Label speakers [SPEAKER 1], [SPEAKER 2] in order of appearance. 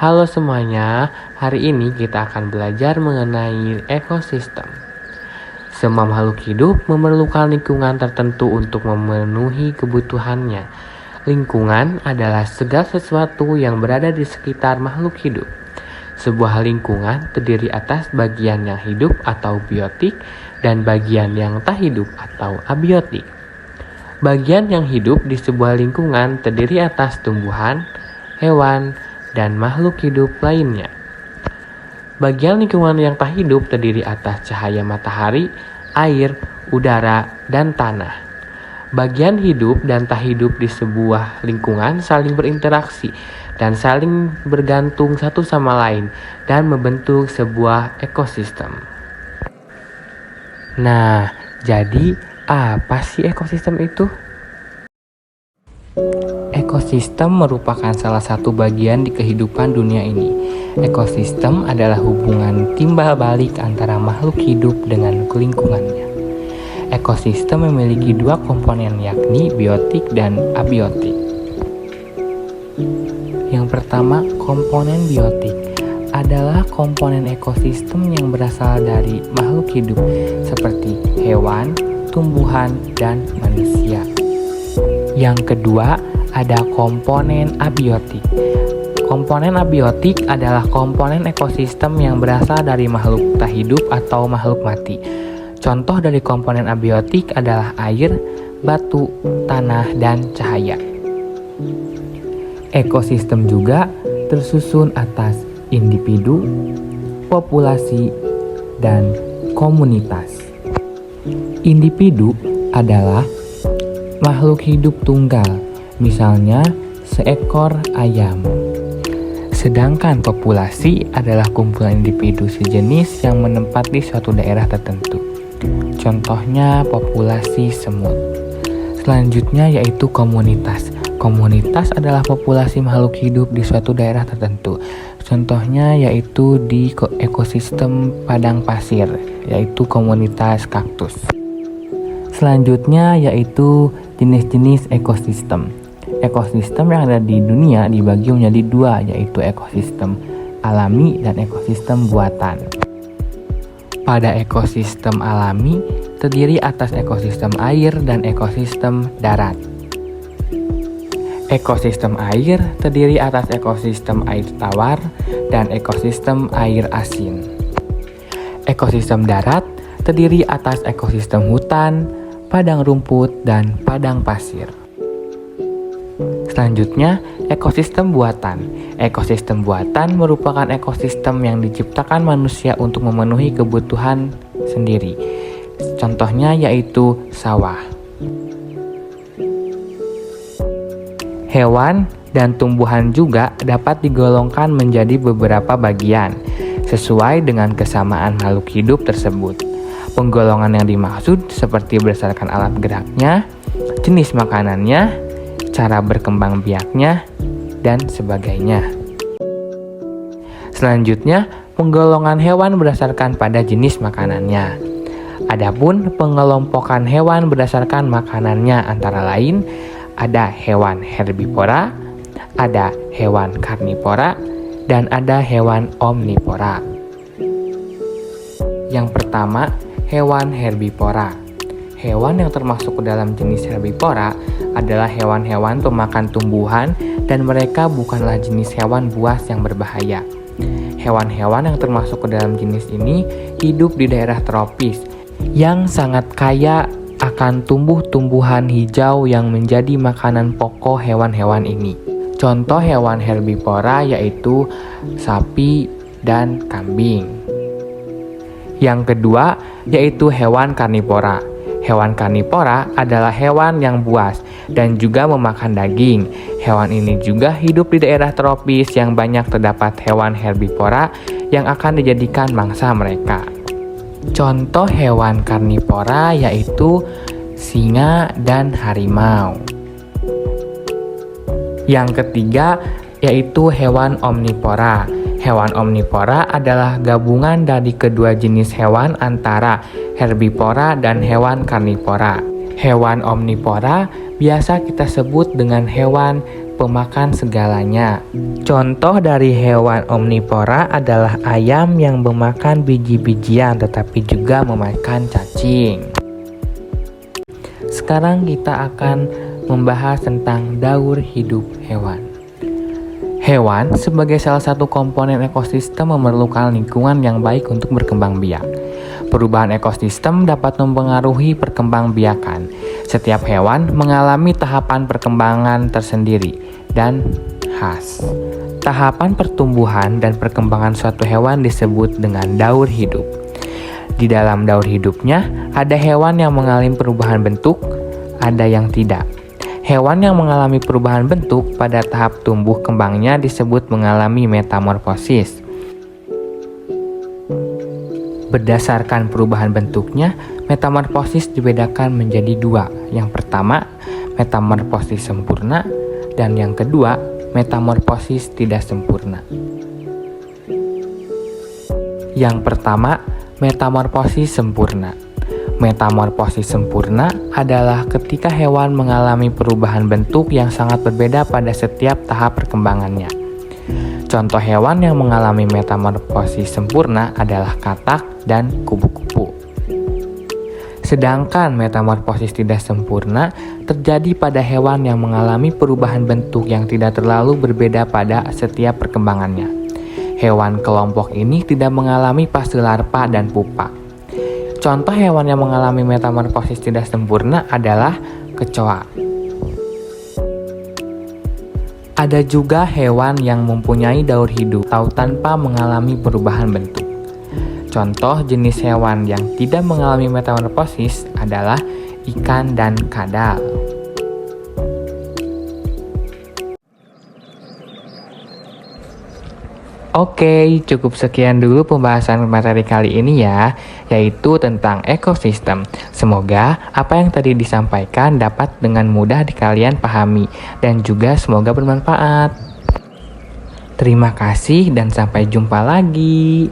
[SPEAKER 1] Halo semuanya, hari ini kita akan belajar mengenai ekosistem. Semua makhluk hidup memerlukan lingkungan tertentu untuk memenuhi kebutuhannya. Lingkungan adalah segala sesuatu yang berada di sekitar makhluk hidup. Sebuah lingkungan terdiri atas bagian yang hidup atau biotik dan bagian yang tak hidup atau abiotik. Bagian yang hidup di sebuah lingkungan terdiri atas tumbuhan, hewan, dan makhluk hidup lainnya. Bagian lingkungan yang tak hidup terdiri atas cahaya matahari, air, udara, dan tanah. Bagian hidup dan tak hidup di sebuah lingkungan saling berinteraksi dan saling bergantung satu sama lain dan membentuk sebuah ekosistem. Nah, jadi apa sih ekosistem itu? Ekosistem merupakan salah satu bagian di kehidupan dunia ini. Ekosistem adalah hubungan timbal balik antara makhluk hidup dengan lingkungannya. Ekosistem memiliki dua komponen, yakni biotik dan abiotik. Yang pertama, komponen biotik adalah komponen ekosistem yang berasal dari makhluk hidup seperti hewan, tumbuhan, dan manusia. Yang kedua, ada komponen abiotik. Komponen abiotik adalah komponen ekosistem yang berasal dari makhluk tak hidup atau makhluk mati. Contoh dari komponen abiotik adalah air, batu, tanah, dan cahaya. Ekosistem juga tersusun atas individu, populasi, dan komunitas. Individu adalah makhluk hidup tunggal, misalnya seekor ayam. Sedangkan populasi adalah kumpulan individu sejenis yang menempati suatu daerah tertentu. Contohnya populasi semut. Selanjutnya yaitu komunitas. Komunitas adalah populasi makhluk hidup di suatu daerah tertentu. Contohnya yaitu di ekosistem padang pasir, yaitu komunitas kaktus. Selanjutnya yaitu jenis-jenis ekosistem. Ekosistem yang ada di dunia dibagi menjadi dua, yaitu ekosistem alami dan ekosistem buatan. Pada ekosistem alami terdiri atas ekosistem air dan ekosistem darat. Ekosistem air terdiri atas ekosistem air tawar dan ekosistem air asin. Ekosistem darat terdiri atas ekosistem hutan, padang rumput, dan padang pasir. Selanjutnya, ekosistem buatan. Ekosistem buatan merupakan ekosistem yang diciptakan manusia untuk memenuhi kebutuhan sendiri. Contohnya yaitu sawah. Hewan dan tumbuhan juga dapat digolongkan menjadi beberapa bagian, sesuai dengan kesamaan makhluk hidup tersebut. Penggolongan yang dimaksud seperti berdasarkan alat geraknya, jenis makanannya, cara berkembang biaknya, dan sebagainya. Selanjutnya, penggolongan hewan berdasarkan pada jenis makanannya. Adapun pengelompokan hewan berdasarkan makanannya antara lain ada hewan herbivora, ada hewan karnivora, dan ada hewan omnivora. Yang pertama, hewan herbivora. Hewan yang termasuk ke dalam jenis herbivora adalah hewan-hewan pemakan tumbuhan dan mereka bukanlah jenis hewan buas yang berbahaya. Hewan-hewan yang termasuk ke dalam jenis ini hidup di daerah tropis yang sangat kaya akan tumbuh-tumbuhan hijau yang menjadi makanan pokok hewan-hewan ini. Contoh hewan herbivora yaitu sapi dan kambing. Yang kedua yaitu hewan karnivora. Hewan karnivora adalah hewan yang buas dan juga memakan daging. Hewan ini juga hidup di daerah tropis yang banyak terdapat hewan herbivora yang akan dijadikan mangsa mereka. Contoh hewan karnivora yaitu singa dan harimau. Yang ketiga yaitu hewan omnivora. Hewan omnivora adalah gabungan dari kedua jenis hewan antara herbivora dan hewan karnivora. Hewan omnivora biasa kita sebut dengan hewan pemakan segalanya. Contoh dari hewan omnivora adalah ayam yang memakan biji-bijian tetapi juga memakan cacing. Sekarang kita akan membahas tentang daur hidup hewan. Hewan sebagai salah satu komponen ekosistem memerlukan lingkungan yang baik untuk berkembang biak. Perubahan ekosistem dapat mempengaruhi perkembangbiakan. Setiap hewan mengalami tahapan perkembangan tersendiri dan khas. Tahapan pertumbuhan dan perkembangan suatu hewan disebut dengan daur hidup. Di dalam daur hidupnya, ada hewan yang mengalami perubahan bentuk, ada yang tidak. Hewan yang mengalami perubahan bentuk pada tahap tumbuh kembangnya disebut mengalami metamorfosis. Berdasarkan perubahan bentuknya, metamorfosis dibedakan menjadi dua. Yang pertama, metamorfosis sempurna, dan yang kedua, metamorfosis tidak sempurna. Yang pertama, metamorfosis sempurna. Metamorfosis sempurna adalah ketika hewan mengalami perubahan bentuk yang sangat berbeda pada setiap tahap perkembangannya. Contoh hewan yang mengalami metamorfosis sempurna adalah katak dan kupu-kupu. Sedangkan metamorfosis tidak sempurna terjadi pada hewan yang mengalami perubahan bentuk yang tidak terlalu berbeda pada setiap perkembangannya. Hewan kelompok ini tidak mengalami fase larva dan pupa. Contoh hewan yang mengalami metamorfosis tidak sempurna adalah kecoa. Ada juga hewan yang mempunyai daur hidup atau tanpa mengalami perubahan bentuk. Contoh jenis hewan yang tidak mengalami metamorfosis adalah ikan dan kadal. Oke, cukup sekian dulu pembahasan materi kali ini ya, yaitu tentang ekosistem. Semoga apa yang tadi disampaikan dapat dengan mudah kalian pahami dan juga semoga bermanfaat. Terima kasih dan sampai jumpa lagi.